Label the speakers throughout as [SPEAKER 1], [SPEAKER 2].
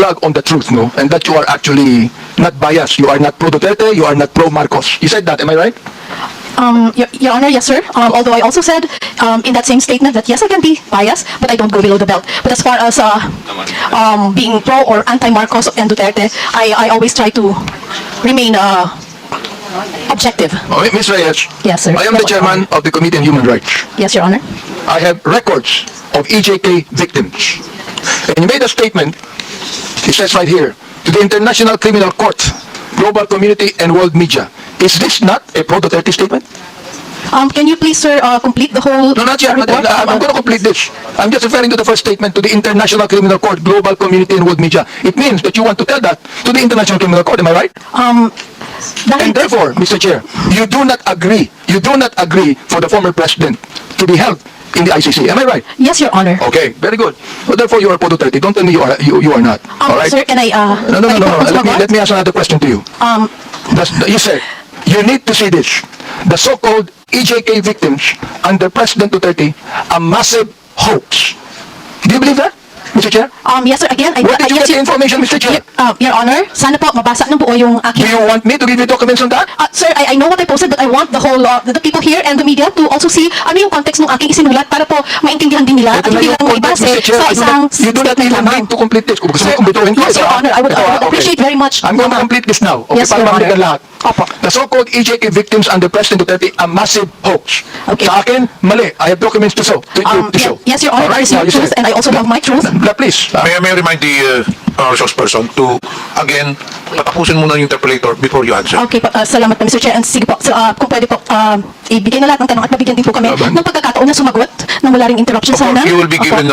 [SPEAKER 1] plug on the truth, no? And that you are actually not biased. You are not pro Duterte, you are not pro Marcos. You said that, am I right?
[SPEAKER 2] Your Honor, yes, sir. Although I also said in that same statement that yes, I can be biased, but I don't go below the belt. But as far as being pro or anti-Marcos and Duterte, I always try to remain objective.
[SPEAKER 1] Oh, Ms. Reyes,
[SPEAKER 2] Yes, sir.
[SPEAKER 1] I am the chairman of the Committee on Human Rights.
[SPEAKER 2] Yes, Your Honor.
[SPEAKER 1] I have records of EJK victims. And you made a statement, it says right here, to the International Criminal Court, global community, and world media. Is this not a pro-Duterte statement?
[SPEAKER 2] Can you please, sir, complete the whole
[SPEAKER 1] No, not yet.
[SPEAKER 2] report?
[SPEAKER 1] I'm going to complete this. I'm just referring to the first statement to the International Criminal Court, global community, and world media. It means that you want to tell that to the International Criminal Court. Am I right? And therefore, Mr. Chair, you do not agree for the former president to be held in the ICC. Am I right?
[SPEAKER 2] Yes, Your Honor.
[SPEAKER 1] Okay, very good. Well, therefore, you are pro-Duterte. Don't tell me you are not. All right?
[SPEAKER 2] Sir, can I,
[SPEAKER 1] No. Let me ask another question to you. You said, you need to see this. The so-called EJK victims under President Duterte, a massive hoax. Do you believe that, Mr. Chair?
[SPEAKER 2] yes, sir, again,
[SPEAKER 1] Where did you get the information, Mr. Chair?
[SPEAKER 2] Your Honor, sana po mabasa ng buo yung
[SPEAKER 1] Do
[SPEAKER 2] aking...
[SPEAKER 1] you want me to give you documents on that?
[SPEAKER 2] Sir, I know what I posted, but I want the whole, the people here and the media to also see ano yung context ng aking isinulat para po maintindihan din nila at
[SPEAKER 1] Ito na
[SPEAKER 2] hindi
[SPEAKER 1] yung
[SPEAKER 2] lang
[SPEAKER 1] context,
[SPEAKER 2] ibase
[SPEAKER 1] Mr. Chair.
[SPEAKER 2] sa isang
[SPEAKER 1] You do not
[SPEAKER 2] statement
[SPEAKER 1] even
[SPEAKER 2] lamang.
[SPEAKER 1] need to complete this. Kung gusto mo kumpletuhin ko.
[SPEAKER 2] Yes, Your Honor, I would appreciate very much.
[SPEAKER 1] I'm going to complete this now. Okay,
[SPEAKER 2] Yes,
[SPEAKER 1] para
[SPEAKER 2] Your
[SPEAKER 1] mabigyan
[SPEAKER 2] Honor.
[SPEAKER 1] lahat.
[SPEAKER 2] Opo.
[SPEAKER 1] The so-called EJK victims under President Duterte, a massive hoax.
[SPEAKER 2] Okay.
[SPEAKER 1] Sa akin, mali. I have documents to show. To show.
[SPEAKER 2] Yes, Your Honor,
[SPEAKER 1] All right,
[SPEAKER 2] that is
[SPEAKER 1] now
[SPEAKER 2] your
[SPEAKER 1] you
[SPEAKER 2] truth,
[SPEAKER 1] said.
[SPEAKER 2] and I also have my truth.
[SPEAKER 1] Please.
[SPEAKER 3] May I remind the resource person to, again, patapusin muna yung interpolator before you answer.
[SPEAKER 2] Okay po, salamat po, Mr. Chair. And sige po, kung pwede po, ibigay na lahat ng tanong at mabigyan din po kami ng pagkakataon na sumagot nang wala ring interruption
[SPEAKER 3] Of course,
[SPEAKER 2] sana.
[SPEAKER 3] you will be
[SPEAKER 2] Opo.
[SPEAKER 3] given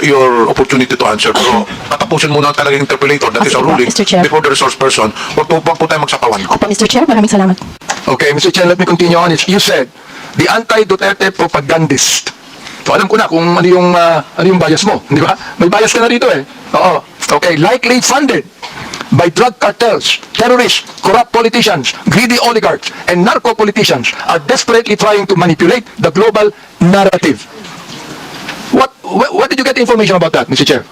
[SPEAKER 3] your opportunity to answer. Pero patapusin muna talaga yung interpolator. That is a
[SPEAKER 2] Okay po,
[SPEAKER 3] ruling
[SPEAKER 2] Mr. Chair.
[SPEAKER 3] before the resource person. Wag po tayo magsapawan.
[SPEAKER 2] Opo, Mr. Chair, maraming salamat.
[SPEAKER 1] Okay, Mr. Chair, let me continue on. You said, the anti-Duterte propagandist. So, alam ko na kung ano yung bias mo, di ba? May bias ka na rito eh. Oo. Okay, likely funded by drug cartels, terrorists, corrupt politicians, greedy oligarchs, and narco-politicians are desperately trying to manipulate the global narrative. What did you get information about that, Mr. Chair?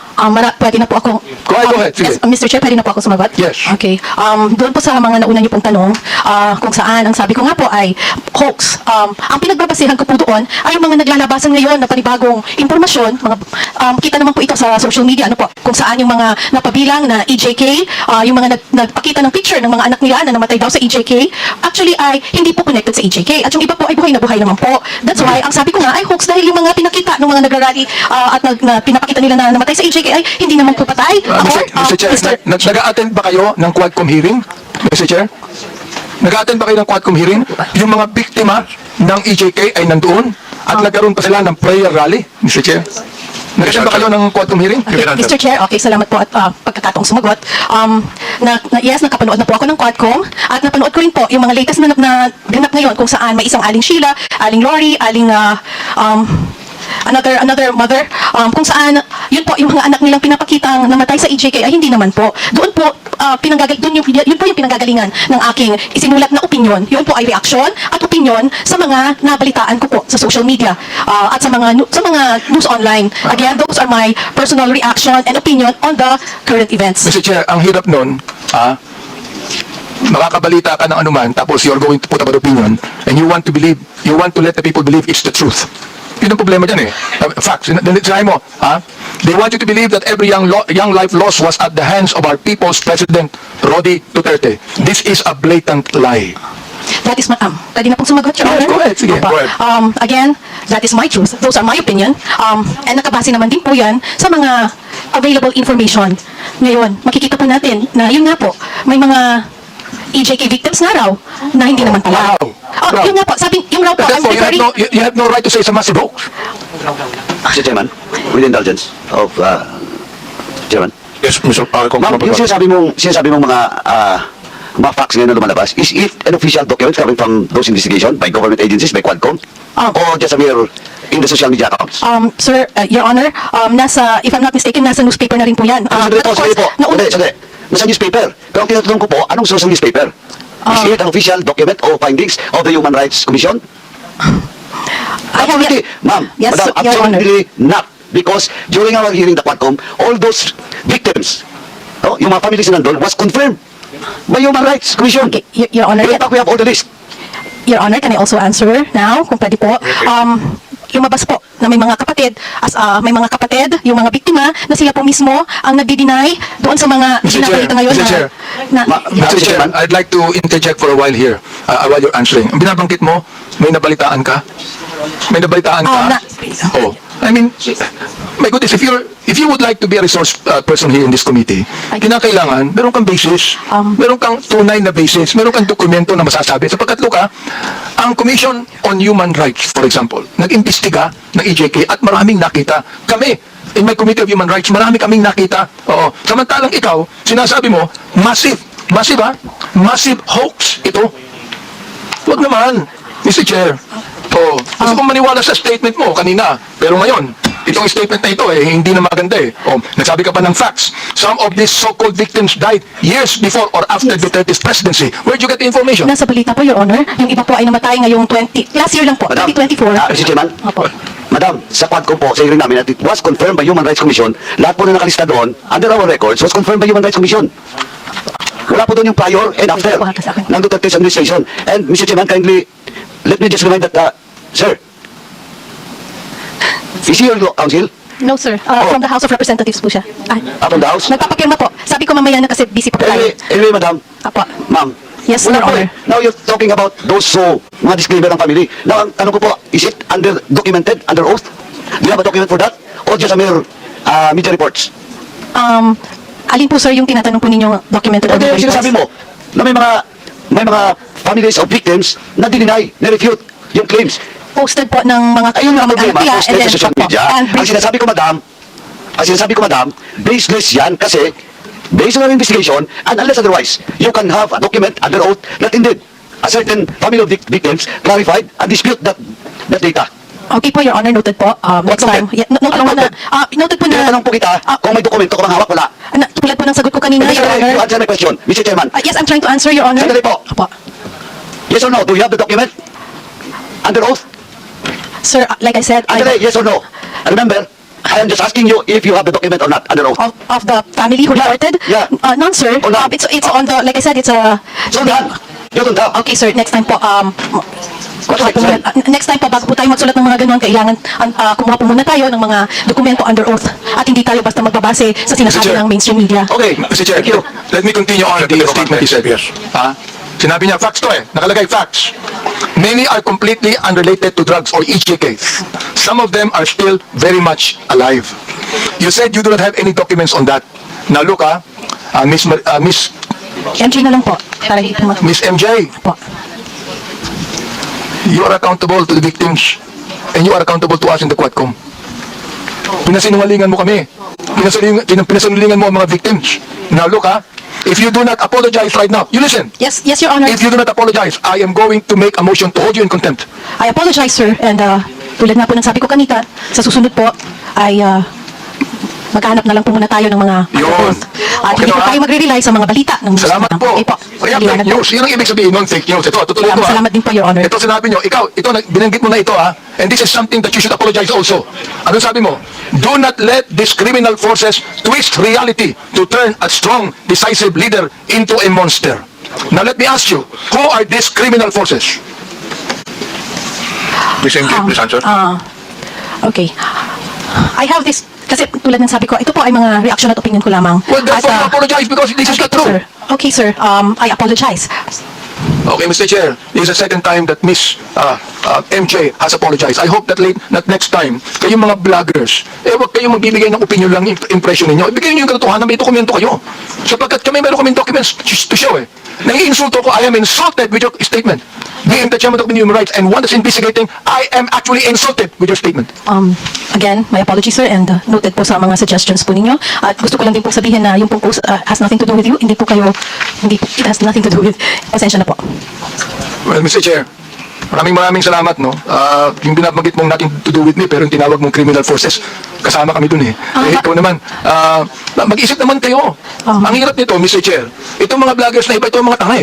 [SPEAKER 2] Pwede na po ako...
[SPEAKER 1] Go ahead, sige.
[SPEAKER 2] Yes, Mr. Chair, pwede na po ako sumagot?
[SPEAKER 1] Yes.
[SPEAKER 2] Okay. Doon po sa mga nauna niyo pong tanong, kung saan, ang sabi ko nga po ay hoax. Ang pinagbabasihan ko po doon ay yung mga naglalabasan ngayon na panibagong impormasyon. Kita naman po ito sa social media, ano po, kung saan yung mga napabilang na EJK, yung mga nagpakita ng picture ng mga anak nila na namatay daw sa EJK, actually ay hindi po connected sa EJK. At yung iba po ay buhay na buhay naman po. That's why, ang sabi ko nga ay hoax dahil yung mga pinakita ng mga nagrarally at pinapakita nila na namatay sa EJK ay hindi naman po patay.
[SPEAKER 1] Mr. Chair, nag-a-attend ba kayo ng Quadcom hearing? Mr. Chair? Nag-a-attend ba kayo ng Quadcom hearing? Yung mga biktima ng EJK ay nandoon at nagkaroon pa sila ng prayer rally, Mr. Chair? Nag-attend ba kayo ng Quadcom hearing?
[SPEAKER 2] Okay, Mr. Chair, okay, salamat po at pagkakataong sumagot. Yes, nakapanood na po ako ng Quadcom at napanood ko rin po yung mga latest na ganap ngayon kung saan may isang Aling Sheila, Aling Lori, Aling another mother, kung saan yun po yung mga anak nilang pinapakitang namatay sa EJK ay hindi naman po. Doon po yun po yung pinanggagalingan ng aking isinulat na opinion. Yun po ay reaksyon at opinion sa mga nabalitaan ko po sa social media at sa mga news online. Again, those are my personal reaction and opinion on the current events.
[SPEAKER 1] Mr. Chair, ang hirap nun, makakabalita ka ng anuman, tapos you're going to put up an opinion, and you want to let the people believe it's the truth. Yun ang problema dyan eh. Facts. Sinabi mo, they want you to believe that every young life lost was at the hands of our people's President, Rody Duterte. This is a blatant lie.
[SPEAKER 2] That is my, pwede na pong sumagot, Your Honor?
[SPEAKER 1] Go ahead, sige.
[SPEAKER 2] Opo.
[SPEAKER 1] Go ahead.
[SPEAKER 2] Again, that is my truth. Those are my opinion. And nakabase naman din po yan sa mga available information. Ngayon, makikita po natin na yun nga po, may mga EJK victims nga raw na hindi naman pala.
[SPEAKER 1] Wow.
[SPEAKER 2] Yun nga po, sabi, yung raw po, I'm
[SPEAKER 1] Therefore,
[SPEAKER 2] referring...
[SPEAKER 1] you have no right to say it's a massive hoax.
[SPEAKER 4] Mr. Chairman, with the indulgence of Chairman.
[SPEAKER 3] Yes, Mr.
[SPEAKER 4] Ma'am, yung sinasabi mong mga facts ngayon na lumalabas, is it an official document coming from those investigations by government agencies, by Quadcom, or just a mere in the social media accounts?
[SPEAKER 2] Sir, Your Honor, if I'm not mistaken, nasa newspaper na rin po yan.
[SPEAKER 4] Sandali po, sandali po. Sandali. Nasa newspaper. Pero ang tinatanong ko po, anong source ng newspaper? Is it an official document or findings of the Human Rights Commission? Absolutely, ma'am.
[SPEAKER 2] Yes,
[SPEAKER 4] Madam,
[SPEAKER 2] Your Honor.
[SPEAKER 4] absolutely not. Because during our hearing the Quadcom, all those victims yung mga families na nandun was confirmed by Human Rights Commission.
[SPEAKER 2] Okay, Your Honor,
[SPEAKER 4] In fact, we have all the list.
[SPEAKER 2] Your Honor, can I also answer now, kung pwede po? Lumabas po na may mga kapatid, may mga kapatid, yung mga biktima, na sila po mismo ang nagdi-deny doon sa mga
[SPEAKER 1] Mr. Chair,
[SPEAKER 2] binabalita ngayon
[SPEAKER 1] Mr. Chair. Mr. Chair, I'd like to interject for a while here while you're answering. Ang binabanggit mo, may nabalitaan ka? May nabalitaan ka? Oh, I mean, my goodness, if you would like to be a resource person here in this committee, kinakailangan, meron kang basis, meron kang tunay na basis, meron kang dokumento na masasabi. Sapagkat, Luka, ang Commission on Human Rights, for example, nag-imbestiga ng EJK at maraming nakita. Kami, in my Committee of Human Rights, marami kaming nakita. Oo. Samantalang ikaw, sinasabi mo, massive hoax ito. Huwag naman, Mr. Chair. Oh, gusto kong maniwala sa statement mo kanina. Pero ngayon, itong statement na ito hindi na maganda eh. Oh, nagsabi ka pa ng facts. Some of these so-called victims died years before or after Duterte's presidency. Where'd you get the information?
[SPEAKER 2] Nasa balita po, Your Honor. Yung iba po ay namatay ngayong last year lang po,
[SPEAKER 4] Madam,
[SPEAKER 2] 2024.
[SPEAKER 4] Mr. Chairman,
[SPEAKER 2] Opo.
[SPEAKER 4] Madam, sa Quadcom po, sa hearing namin, that it was confirmed by Human Rights Commission, lahat po na nakalista doon, under our records, was confirmed by Human Rights Commission. Wala po doon yung prior and after ng Duterte's administration. And Mr. Chairman, kindly, let me just remind that, sir, is he your counsel?
[SPEAKER 2] No, sir. From the House of Representatives po siya.
[SPEAKER 4] From the House?
[SPEAKER 2] Nagpapakirma po. Sabi ko mamaya na kasi busy po tayo.
[SPEAKER 4] Anyway, madam,
[SPEAKER 2] Apo.
[SPEAKER 4] ma'am,
[SPEAKER 2] Yes,
[SPEAKER 4] wala
[SPEAKER 2] Your
[SPEAKER 4] po
[SPEAKER 2] Honor.
[SPEAKER 4] Now you're talking about those mga disclaimer ng family. Now, ang tanong ko po, is it documented, under oath? Do you have a document for that? Or just a mere media reports?
[SPEAKER 2] Alin po, sir, yung tinatanong po ninyong documented
[SPEAKER 4] Ito yung
[SPEAKER 2] reports?
[SPEAKER 4] sinasabi mo, na may mga families of victims na deny, na refute yung claims.
[SPEAKER 2] Posted po ng mga
[SPEAKER 4] Ayun ang problema,
[SPEAKER 2] nila,
[SPEAKER 4] posted sa social
[SPEAKER 2] opo,
[SPEAKER 4] media.
[SPEAKER 2] and
[SPEAKER 4] Ang sinasabi ko, madam, baseless yan kasi based on our investigation, and unless otherwise, you can have a document under oath that indeed a certain family of victims clarified and dispute that data.
[SPEAKER 2] Okay po, Your Honor, noted po. Next
[SPEAKER 4] noted?
[SPEAKER 2] time. Noted po na, noted po na,
[SPEAKER 4] Tinatanong po kita kung may dokumento ka bang hawak, wala.
[SPEAKER 2] tulad po ng sagot ko kanina,
[SPEAKER 4] Mr.
[SPEAKER 2] Your
[SPEAKER 4] Chairman, you
[SPEAKER 2] Honor.
[SPEAKER 4] answer my question, Mr. Chairman.
[SPEAKER 2] Yes, I'm trying to answer, Your Honor.
[SPEAKER 4] Sandali po.
[SPEAKER 2] Opo.
[SPEAKER 4] Yes or no? Do you have the document? Under oath?
[SPEAKER 2] Sir, like I said,
[SPEAKER 4] Sandali, yes or no? Remember, I am just asking you if you have the document or not, under oath.
[SPEAKER 2] of the family who reported?
[SPEAKER 4] Yeah.
[SPEAKER 2] None, sir.
[SPEAKER 4] Oh, none.
[SPEAKER 2] It's on the, like I said, it's a...
[SPEAKER 4] So, none. You don't have.
[SPEAKER 2] Okay, sir, next time po,
[SPEAKER 4] What's next time?
[SPEAKER 2] next time po, bago po tayo magsulat ng mga ganun, kailangan kumuha po muna tayo ng mga dokumento under oath at hindi tayo basta magbabase sa sinasabi
[SPEAKER 1] Chair.
[SPEAKER 2] ng mainstream media.
[SPEAKER 4] Okay,
[SPEAKER 1] Mr. Chair,
[SPEAKER 4] thank you.
[SPEAKER 1] let me continue on the statement he said.
[SPEAKER 3] Yes.
[SPEAKER 1] Sinabi niya, facts to nakalagay facts. Many are completely unrelated to drugs or EJK. Some of them are still very much alive. You said you do not have any documents on that. Now look, Miss
[SPEAKER 2] MJ na lang po. Para hindi po
[SPEAKER 1] Miss MJ,
[SPEAKER 2] po.
[SPEAKER 1] you are accountable to the victims and you are accountable to us in the Quadcom. Pinasinungalingan mo kami. Pinasinungalingan mo ang mga victims. Now look, if you do not apologize right now, you listen.
[SPEAKER 2] Yes, Your Honor.
[SPEAKER 1] If you do not apologize, I am going to make a motion to hold you in contempt.
[SPEAKER 2] I apologize, sir. And tulad nga po ng sabi ko kanina, sa susunod po ay maghanap na lang po muna tayo ng mga
[SPEAKER 1] Yun.
[SPEAKER 2] at
[SPEAKER 1] Okay
[SPEAKER 2] hindi po
[SPEAKER 1] na,
[SPEAKER 2] tayo mag-rely sa mga balita ng news
[SPEAKER 1] Salamat
[SPEAKER 2] na-
[SPEAKER 1] po.
[SPEAKER 2] Okay po.
[SPEAKER 1] Kaya
[SPEAKER 2] Maliwanag
[SPEAKER 1] fake
[SPEAKER 2] po.
[SPEAKER 1] news. Yun ang ibig sabihin, non-fake news. Ito, tutuloy ko.
[SPEAKER 2] Salamat din po, Your Honor.
[SPEAKER 1] Ito sinabi nyo, ikaw, ito, binanggit mo na ito and this is something that you should apologize also. Ano sabi mo? Do not let these criminal forces twist reality to turn a strong, decisive leader into a monster. Now let me ask you, who are these criminal forces?
[SPEAKER 3] Please, MJ, please answer.
[SPEAKER 2] Okay. I have this, kasi tulad ng sabi ko, ito po ay mga reaction at opinion ko lamang.
[SPEAKER 1] Well, therefore
[SPEAKER 2] At,
[SPEAKER 1] you apologize because this is not true.
[SPEAKER 2] Sir. Okay, sir. I apologize.
[SPEAKER 1] Okay, Mr. Chair, this is the second time that Miss MJ has apologized. I hope that next time, kayong mga vloggers, huwag kayong magbibigay ng opinion lang, impression ninyo. Ibigay niyo yung katotohanan, may dokumento kayo. Sapagkat meron kaming documents to show Nang-iinsulto ko, I am insulted with your statement. Being the chairman of the Human Rights and one that's investigating, I am actually insulted with your statement.
[SPEAKER 2] Again, my apologies, sir, and noted po sa mga suggestions po ninyo. At gusto ko lang din po sabihin na yung pong post has nothing to do with you. It has nothing to do with, pasensya na po.
[SPEAKER 1] Well, Mr. Chair, maraming salamat, no? Yung binabanggit mong nothing to do with me, pero yung tinawag mong criminal forces, kasama kami dun ikaw naman, mag-isip naman kayo. Ang hirap nito, Mr. Chair, itong mga vloggers na iba, ito ang mga tanga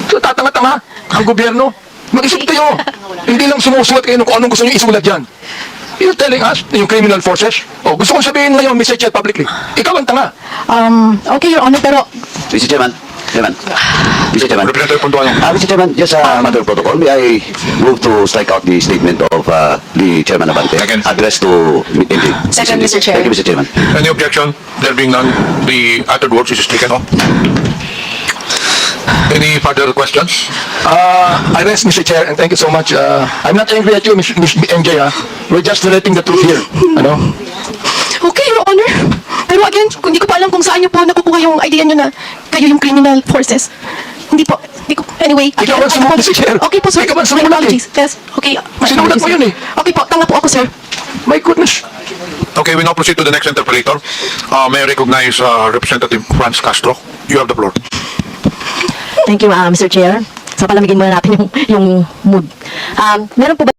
[SPEAKER 1] So, tatanga-tanga, ang gobyerno. Mag-isip kayo. Hindi lang sumusulat kayo kung anong gusto nyo isulat dyan. You're telling us na yung criminal forces? Oh, gusto kong sabihin ngayon, Mr. Chair, publicly. Ikaw ang tanga.
[SPEAKER 2] Okay, Your Honor, pero
[SPEAKER 4] Mr. Chairman. Mr. Chairman.
[SPEAKER 3] Representative Puntuano.
[SPEAKER 4] Mr. Chairman, just a matter of protocol. May I move to strike out the statement of the Chairman Abante
[SPEAKER 3] Second.
[SPEAKER 4] addressed to MD?
[SPEAKER 5] Second, Mr. Chair.
[SPEAKER 4] Thank you, Mr. Chairman.
[SPEAKER 3] Any objection? There being none, the uttered words is stricken off. Any further questions?
[SPEAKER 1] I rest, Mr. Chair, and thank you so much. I'm not angry at you, Miss MJ, ha? We're just relating the truth here. Ano?
[SPEAKER 2] okay, Your Honor. Pero again, hindi ko pa alam kung saan niyo po nakukuha yung idea niyo na kayo yung criminal forces. Hindi po. Anyway.
[SPEAKER 1] Ikaw ang sumulat, Mr. Chair.
[SPEAKER 2] Okay po, sir.
[SPEAKER 1] Ikaw ang
[SPEAKER 2] My
[SPEAKER 1] sumulat,
[SPEAKER 2] apologies. Yes. Okay. My
[SPEAKER 1] Sinulat mo
[SPEAKER 2] apologies,
[SPEAKER 1] yun,
[SPEAKER 2] sir.
[SPEAKER 1] eh.
[SPEAKER 2] Okay po. Tanga po ako, sir.
[SPEAKER 1] My goodness.
[SPEAKER 3] Okay, we now proceed to the next interpolator. May I recognize Representative Franz Castro? You have the floor.
[SPEAKER 5] Thank you, Mr. Chair. So palamigin muna natin yung mood. Meron po ba